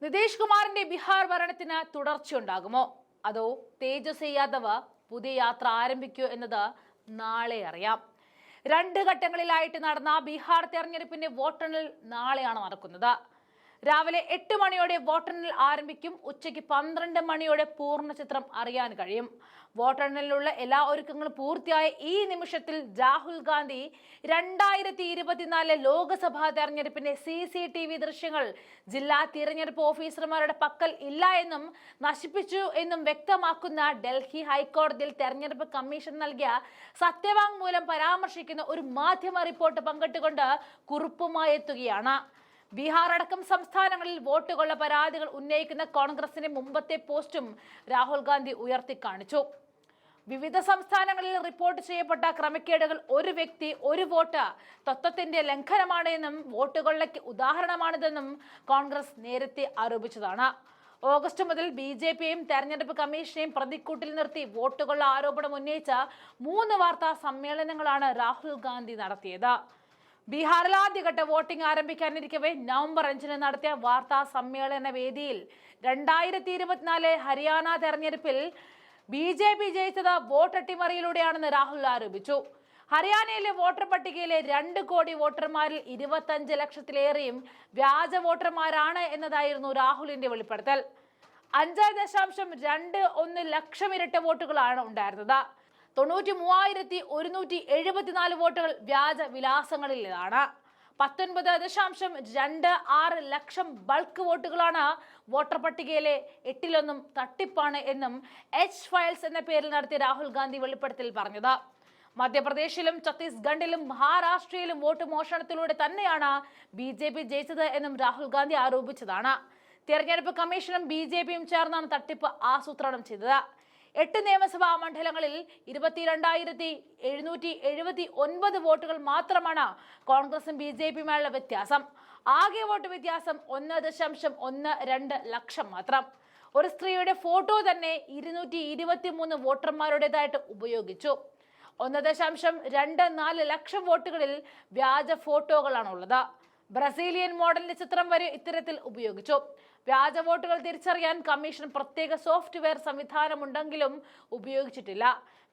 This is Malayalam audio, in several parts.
നിതീഷ് കുമാറിന്റെ ബീഹാർ ഭരണത്തിന് തുടർച്ചയുണ്ടാകുമോ അതോ തേജസ്വി യാദവ് പുതിയ യാത്ര ആരംഭിക്കൂ എന്നത് നാളെ അറിയാം. രണ്ട് ഘട്ടങ്ങളിലായിട്ട് നടന്ന ബീഹാർ തെരഞ്ഞെടുപ്പിന്റെ വോട്ടെണ്ണൽ നാളെയാണ് നടക്കുന്നത്. രാവിലെ 8 മണിയോടെ വോട്ടെണ്ണൽ ആരംഭിക്കും. ഉച്ചയ്ക്ക് 12 മണിയോടെ പൂർണ്ണ ചിത്രം അറിയാൻ കഴിയും. വോട്ടെണ്ണലിനുള്ള എല്ലാ ഒരുക്കങ്ങളും പൂർത്തിയായ ഈ നിമിഷത്തിൽ രാഹുൽ ഗാന്ധി 2024 ലോക്സഭാ തെരഞ്ഞെടുപ്പിന്റെ CCTV ദൃശ്യങ്ങൾ ജില്ലാ തിരഞ്ഞെടുപ്പ് ഓഫീസർമാരുടെ പക്കൽ ഇല്ല എന്നും നശിപ്പിച്ചു എന്നും വ്യക്തമാക്കുന്ന ഡൽഹി ഹൈക്കോടതിയിൽ തെരഞ്ഞെടുപ്പ് കമ്മീഷൻ നൽകിയ സത്യവാങ്മൂലം പരാമർശിക്കുന്ന ഒരു മാധ്യമ റിപ്പോർട്ട് പങ്കിട്ടുകൊണ്ട് കുറിപ്പുമായി എത്തുകയാണ്. ബീഹാർ അടക്കം സംസ്ഥാനങ്ങളിൽ വോട്ടുകൊള്ള പരാതികൾ ഉന്നയിക്കുന്ന കോൺഗ്രസിന്റെ മുമ്പത്തെ പോസ്റ്റും രാഹുൽ ഗാന്ധി ഉയർത്തിക്കാണിച്ചു. വിവിധ സംസ്ഥാനങ്ങളിൽ റിപ്പോർട്ട് ചെയ്യപ്പെട്ട ക്രമക്കേടുകൾ ഒരു വ്യക്തി ഒരു വോട്ട് തത്വത്തിന്റെ ലംഘനമാണ് എന്നും വോട്ടുകൊള്ളയ്ക്ക് ഉദാഹരണമാണിതെന്നും കോൺഗ്രസ് നേരത്തെ ആരോപിച്ചതാണ്. ഓഗസ്റ്റ് മുതൽ BJPയും തെരഞ്ഞെടുപ്പ് കമ്മീഷനെയും പ്രതിക്കൂട്ടിൽ നിർത്തി വോട്ടുകൊള്ള ആരോപണം ഉന്നയിച്ച 3 വാർത്താ സമ്മേളനങ്ങളാണ് രാഹുൽ ഗാന്ധി നടത്തിയത്. ബീഹാറിൽ ആദ്യഘട്ട വോട്ടിംഗ് ആരംഭിക്കാനിരിക്കവേ നവംബർ 5 നടത്തിയ വാർത്താ സമ്മേളന വേദിയിൽ 2024 ഹരിയാന തെരഞ്ഞെടുപ്പിൽ BJP ജയിച്ചത് വോട്ട് അട്ടിമറിയിലൂടെയാണെന്ന് രാഹുൽ ആരോപിച്ചു. ഹരിയാനയിലെ വോട്ടർ പട്ടികയിലെ 2 കോടി വോട്ടർമാരിൽ 25 ലക്ഷത്തിലേറെയും വ്യാജ വോട്ടർമാരാണ് എന്നതായിരുന്നു രാഹുലിന്റെ വെളിപ്പെടുത്തൽ. 5.21 ലക്ഷം ഇരട്ട വോട്ടുകളാണ് ഉണ്ടായിരുന്നത്. 93,174 വോട്ടുകൾ വ്യാജ വിലാസങ്ങളിലാണ്. 19.26 ലക്ഷം ബൾക്ക് വോട്ടുകളാണ് വോട്ടർ പട്ടികയിലെ 8-1 തട്ടിപ്പാണ് എന്നും ഫയൽസ് എന്ന പേരിൽ നടത്തിയ രാഹുൽ ഗാന്ധി വെളിപ്പെടുത്തൽ പറഞ്ഞത്. മധ്യപ്രദേശിലും ഛത്തീസ്ഗഡിലും മഹാരാഷ്ട്രയിലും വോട്ട് മോഷണത്തിലൂടെ തന്നെയാണ് BJP ജയിച്ചത് എന്നും രാഹുൽ ഗാന്ധി ആരോപിച്ചതാണ്. തെരഞ്ഞെടുപ്പ് കമ്മീഷനും BJPയും ചേർന്നാണ് തട്ടിപ്പ് ആസൂത്രണം ചെയ്തത്. 8 നിയമസഭാ മണ്ഡലങ്ങളിൽ 22,779 വോട്ടുകൾ മാത്രമാണ് കോൺഗ്രസും BJPയുമായുള്ള വ്യത്യാസം. ആകെ വോട്ട് വ്യത്യാസം 1.12 ലക്ഷം മാത്രം. ഒരു സ്ത്രീയുടെ ഫോട്ടോ തന്നെ 223 വോട്ടർമാരുടേതായിട്ട് ഉപയോഗിച്ചു. 1.24 ലക്ഷം വോട്ടുകളിൽ വ്യാജ ഫോട്ടോകളാണുള്ളത്. ബ്രസീലിയൻ മോഡലിന്റെ ചിത്രം വരെ ഇത്തരത്തിൽ ഉപയോഗിച്ചു. വ്യാജ വോട്ടുകൾ തിരിച്ചറിയാൻ കമ്മീഷൻ പ്രത്യേക സോഫ്റ്റ്വെയർ സംവിധാനമുണ്ടെങ്കിലും ഉപയോഗിച്ചിട്ടില്ല.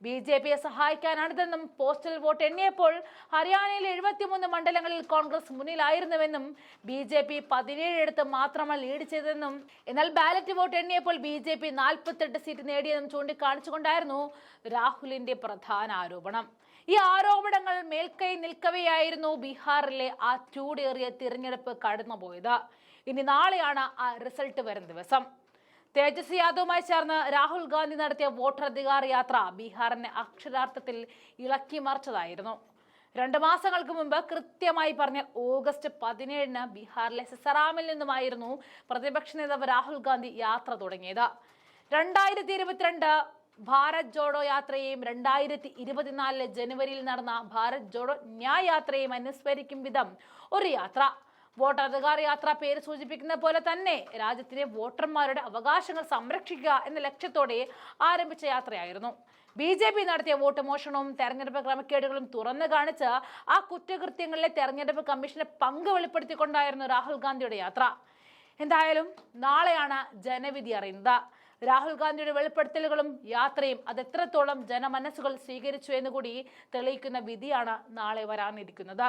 BJPയെ സഹായിക്കാനാണിതെന്നും പോസ്റ്റൽ വോട്ട് എണ്ണിയപ്പോൾ ഹരിയാനയിലെ 73 മണ്ഡലങ്ങളിൽ കോൺഗ്രസ് മുന്നിലായിരുന്നുവെന്നും BJP 17 മാത്രമാണ് ലീഡ് ചെയ്തതെന്നും എന്നാൽ ബാലറ്റ് വോട്ട് എണ്ണിയപ്പോൾ BJP 48 സീറ്റ് നേടിയെന്നും ചൂണ്ടിക്കാണിച്ചുകൊണ്ടായിരുന്നു രാഹുലിന്റെ പ്രധാന ആരോപണം. ഈ ആരോപണങ്ങൾ മേൽക്കൈ നിൽക്കവെയായിരുന്നു ബീഹാറിലെ ആ ചൂടേറിയ തിരഞ്ഞെടുപ്പ് കടന്നുപോയത്. ഇനി നാളെയാണ് ആ റിസൾട്ട് വരുന്ന ദിവസം. തേജസ്വി യാദവുമായി ചേർന്ന് രാഹുൽ ഗാന്ധി നടത്തിയ വോട്ടധികാർ യാത്ര ബീഹാറിനെ അക്ഷരാർത്ഥത്തിൽ ഇളക്കി മറിച്ചതായിരുന്നു. 2 മാസങ്ങൾക്ക് മുമ്പ്, കൃത്യമായി പറഞ്ഞാൽ ഓഗസ്റ്റ് 17 ബീഹാറിലെ സിസറാമിൽ നിന്നുമായിരുന്നു പ്രതിപക്ഷ നേതാവ് രാഹുൽ ഗാന്ധി യാത്ര തുടങ്ങിയത്. 2022 ഭാരത് ജോഡോ യാത്രയെയും 2024 ജനുവരിയിൽ നടന്ന ഭാരത് ജോഡോ ന്യായ് യാത്രയെയും അനുസ്മരിക്കും വിധം ഒരു യാത്ര. വോട്ടധികാർ യാത്ര പേര് സൂചിപ്പിക്കുന്ന പോലെ തന്നെ രാജ്യത്തിലെ വോട്ടർമാരുടെ അവകാശങ്ങൾ സംരക്ഷിക്കുക എന്ന ലക്ഷ്യത്തോടെ ആരംഭിച്ച യാത്രയായിരുന്നു. BJP നടത്തിയ വോട്ട് മോഷണവും തെരഞ്ഞെടുപ്പ് ക്രമക്കേടുകളും തുറന്നു കാണിച്ച് ആ കുറ്റകൃത്യങ്ങളിലെ തെരഞ്ഞെടുപ്പ് കമ്മീഷന്റെ പങ്ക് വെളിപ്പെടുത്തിക്കൊണ്ടായിരുന്നു രാഹുൽ ഗാന്ധിയുടെ യാത്ര. എന്തായാലും നാളെയാണ് ജനവിധി അറിയുന്നത്. രാഹുൽ ഗാന്ധിയുടെ വെളിപ്പെടുത്തലുകളും യാത്രയും അതെത്രത്തോളം ജനമനസ്സുകൾ സ്വീകരിച്ചു എന്നുകൂടി തെളിയിക്കുന്ന വിധിയാണ് നാളെ വരാനിരിക്കുന്നത്.